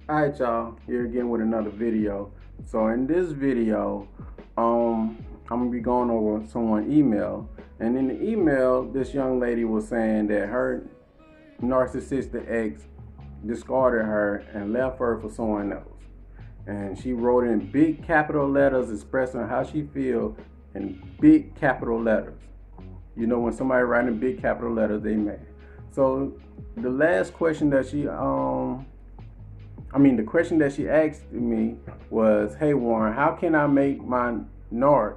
Alright, y'all, here again with another video. So in this video, I'm gonna be going over someone's email, and in the email this young lady was saying that her narcissistic ex discarded her and left her for someone else, and she wrote in big capital letters expressing how she feels in big capital letters. You know, when somebody writing big capital letters, they mad. So the last question that the question that she asked me was, "Hey Warren, how can I make my Nart,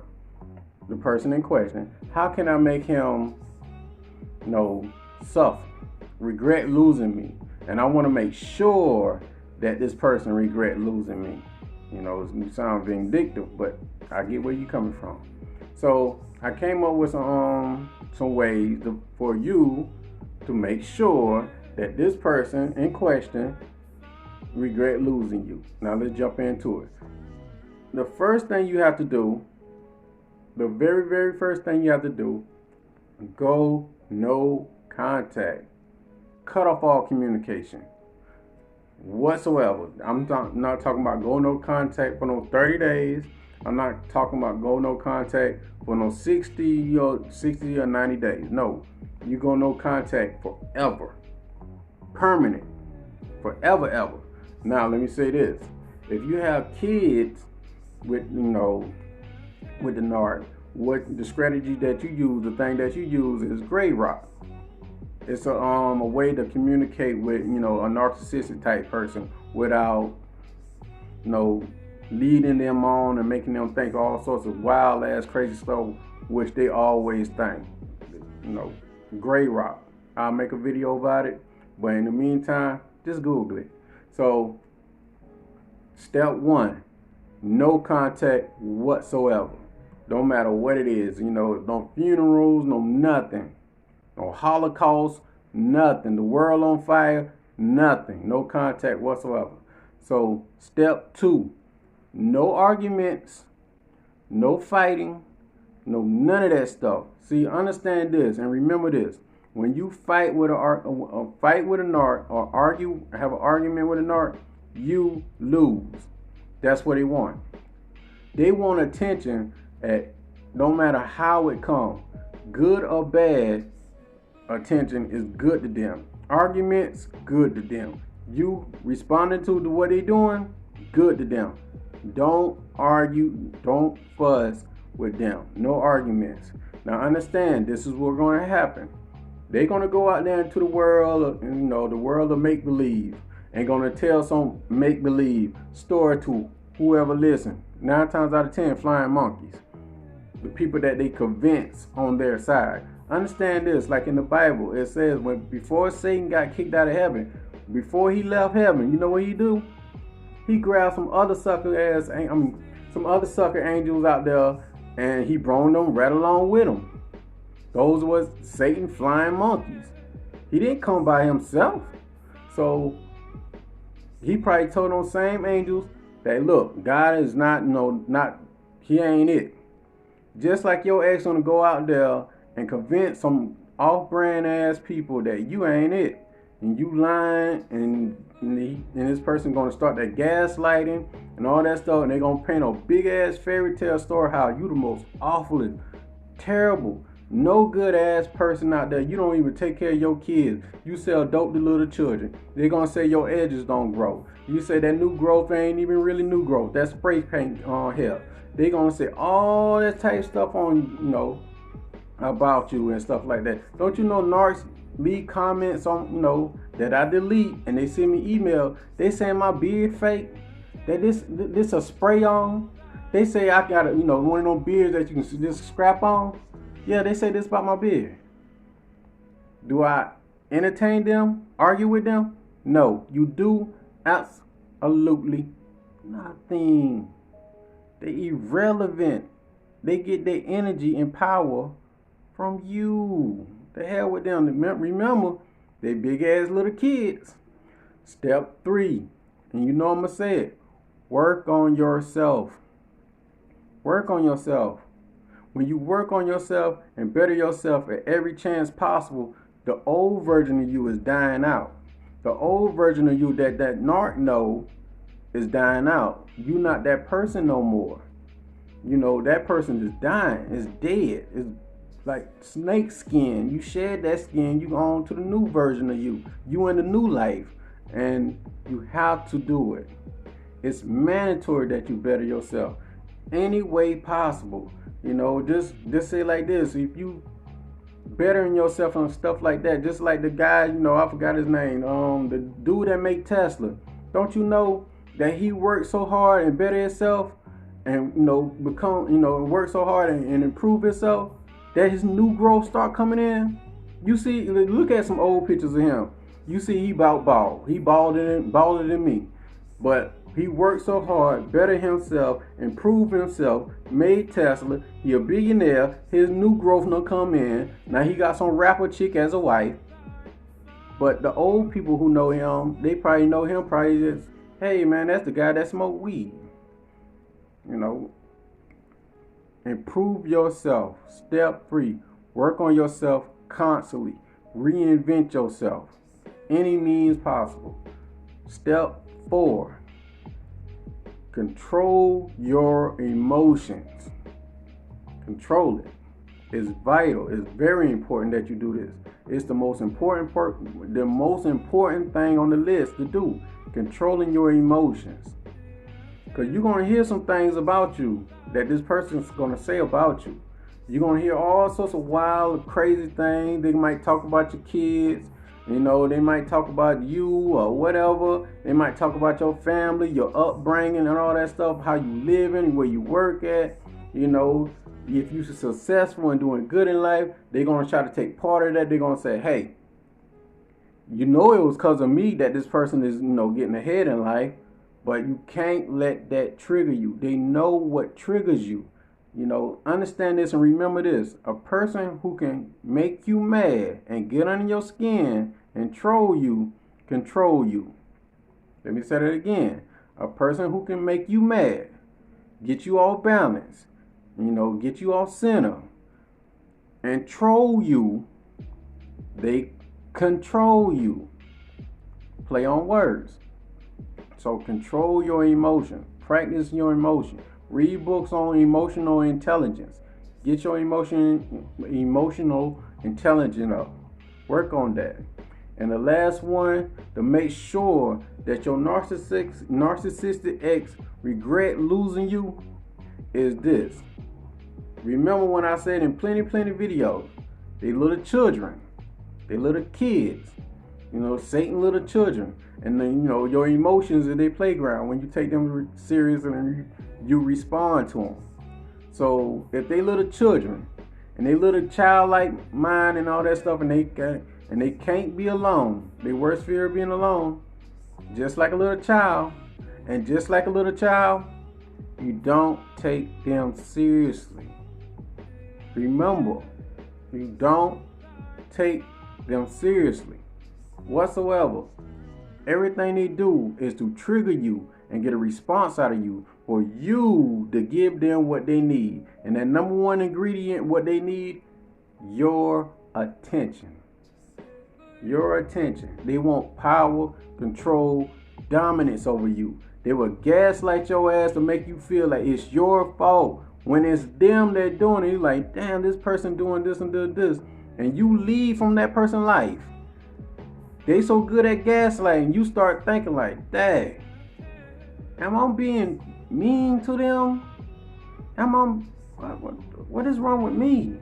the person in question, how can I make him, suffer, regret losing me? And I want to make sure that this person regret losing me." You sound vindictive, but I get where you're coming from. So I came up with some ways for you to make sure that this person in question regret losing you. Now let's jump into it. The first thing you have to do, the very first thing you have to do, go no contact. Cut off all communication whatsoever. I'm not talking about go no contact for no 30 days. I'm not talking about go no contact for no 60 or 90 days. No, you go no contact forever. Permanent. Forever ever. Now let me say this. If you have kids with with the NARC, what the strategy that you use, the thing that you use is gray rock. It's a way to communicate with a narcissistic type person without leading them on and making them think all sorts of wild ass crazy stuff, which they always think. Gray rock. I'll make a video about it, but in the meantime, just Google it. So step one, no contact whatsoever. Don't matter what it is. No funerals, no nothing. No Holocaust, nothing. The world on fire, nothing. No contact whatsoever. So step two, no arguments, no fighting, no none of that stuff. See, understand this and remember this. When you fight with a narc or have an argument with a narc, you lose. That's what they want. They want attention at no matter how it comes, good or bad. Attention is good to them. Arguments, good to them. You responding to what they doing, good to them. Don't argue, don't fuss with them. No arguments. Now understand, this is what's going to happen. They're going to go out there into the world, the world of make-believe, and going to tell some make-believe story to whoever listen. 9 times out of 10, flying monkeys. The people that they convince on their side. Understand this, like in the Bible, it says before Satan got kicked out of heaven, before he left heaven, you know what he do? He grabbed some other sucker angels out there, and he brought them right along with him. Those was Satan flying monkeys. He didn't come by himself. So he probably told those same angels that, look, God is he ain't it. Just like your ex gonna go out there and convince some off-brand ass people that you ain't it, and you lying, and this person gonna start that gaslighting and all that stuff, and they gonna paint a big ass fairy tale story how you the most awful, terrible, no good ass person out there. You don't even take care of your kids. You sell dope to little children. They're gonna say your edges don't grow. You say that new growth ain't even really new growth. That's spray paint on hair. They gonna say all that type of stuff on about you and stuff like that. Don't you know narcs leave comments on that I delete, and they send me email. They saying my beard fake. That this a spray on. They say I got one of those beards that you can just scrap on. Yeah, they say this about my beard. Do I entertain them? Argue with them? No, you do absolutely nothing. They irrelevant. They get their energy and power from you. The hell with them. Remember, they big ass little kids. Step 3, and I'm gonna say it. Work on yourself. Work on yourself. When you work on yourself and better yourself at every chance possible, the old version of you is dying out. The old version of you that narc know is dying out. You're not that person no more. That person is dying. It's dead. It's like snake skin. You shed that skin, you go on to the new version of you. You in the new life. And you have to do it. It's mandatory that you better yourself any way possible. Just say like this. If you bettering yourself and stuff like that, just like the guy, I forgot his name, the dude that make Tesla. Don't you know that he worked so hard and better himself and work so hard and improve himself that his new growth start coming in? You see, look at some old pictures of him. You see he about bald. He balder than me. But he worked so hard, better himself, improved himself, made Tesla. He a billionaire. His new growth done come in. Now he got some rapper chick as a wife. But the old people who know him, they probably know him probably just, hey man, that's the guy that smoked weed. Improve yourself. Step 3. Work on yourself constantly. Reinvent yourself. Any means possible. Step 4. Control your emotions. Control it. It's vital. It's very important that you do this. It's the most important thing on the list to do. Controlling your emotions. Because you're going to hear some things about you that this person's going to say about you. You're going to hear all sorts of wild, crazy things. They might talk about your kids. They might talk about you or whatever. They might talk about your family, your upbringing and all that stuff, how you living, where you work at. If you're successful and doing good in life, they're going to try to take part of that. They're going to say, hey, it was because of me that this person is, getting ahead in life. But you can't let that trigger you. They know what triggers you. Understand this and remember this. A person who can make you mad and get under your skin and control you. Let me say that again. A person who can make you mad, get you off balance, get you off center, and troll you, they control you. Play on words. So control your emotion. Practice your emotion. Read books on emotional intelligence. Get your emotional intelligence up. Work on that. And the last one, to make sure that your narcissistic ex regret losing you, is this. Remember when I said in plenty videos, they little children, they little kids, Satan little children. And then, your emotions are their playground when you take them serious and you respond to them. So if they little children and they little childlike mind and all that stuff, and they can't be alone, their worst fear of being alone, just like a little child, and just like a little child, you don't take them seriously. Remember, you don't take them seriously whatsoever. Everything they do is to trigger you and get a response out of you for you to give them what they need. And that number one ingredient, what they need, your attention. Your attention. They want power, control, dominance over you. They will gaslight your ass to make you feel like it's your fault. When it's them that doing it, you're like, damn, this person doing this and doing this. And you leave from that person's life. They so good at gaslighting, you start thinking like, dang, am I being mean to them? What is wrong with me?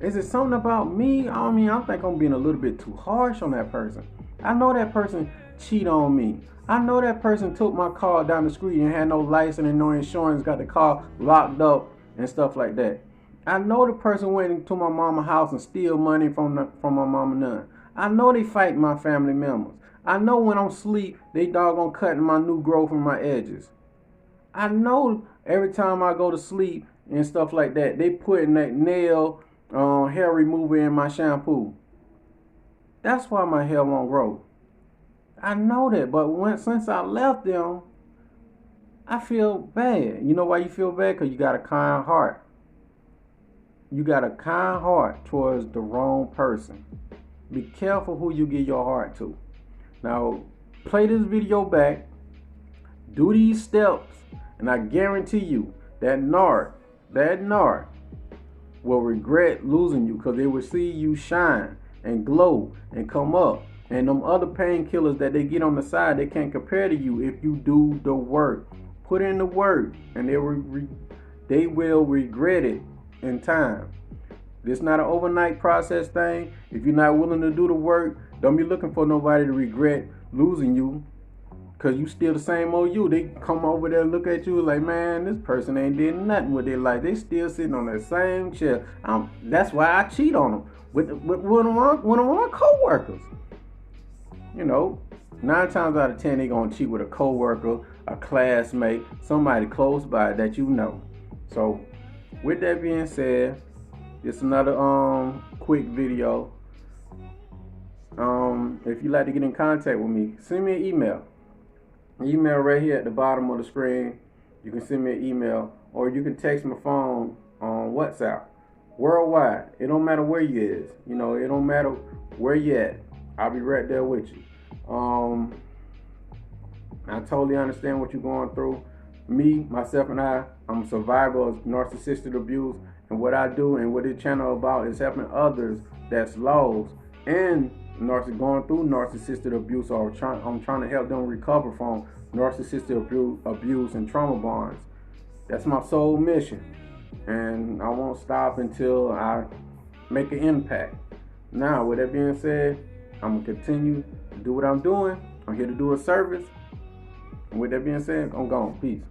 Is it something about me? I think I'm being a little bit too harsh on that person. I know that person cheated on me. I know that person took my car down the street and had no license and no insurance, got the car locked up and stuff like that. I know the person went into my mama's house and steal money from my mama none. I know they fight my family members. I know when I'm asleep, they doggone cutting my new growth and my edges. I know every time I go to sleep and stuff like that, they putting that nail hair remover in my shampoo. That's why my hair won't grow. I know that, but since I left them, I feel bad. You know why you feel bad? Because you got a kind heart. You got a kind heart towards the wrong person. Be careful who you give your heart to. Now, play this video back. Do these steps, and I guarantee you that narc will regret losing you, because they will see you shine and glow and come up. And them other painkillers that they get on the side, they can't compare to you if you do the work. Put in the work, and they will regret it in time. It's not an overnight process thing. If you're not willing to do the work, don't be looking for nobody to regret losing you, because you still the same old you. They come over there and look at you like, man, this person ain't did nothing with their life. They still sitting on that same chair. That's why I cheat on them with one of my co-workers. 9 times out of 10, they gonna cheat with a co-worker, a classmate, somebody close by that you know. So, with that being said, it's another quick video. If you'd like to get in contact with me, send me an email. Email right here at the bottom of the screen. You can send me an email, or you can text my phone on WhatsApp. Worldwide. It don't matter where you is. It don't matter where you at. I'll be right there with you. I totally understand what you're going through. Me, myself, and I'm a survivor of narcissistic abuse, and what I do and what this channel about is helping others that's lost and going through narcissistic abuse, or I'm trying to help them recover from narcissistic abuse and trauma bonds. That's my sole mission, and I won't stop until I make an impact. Now, with that being said, I'm gonna continue to do what I'm doing. I'm here to do a service. And with that being said, I'm gone. Peace.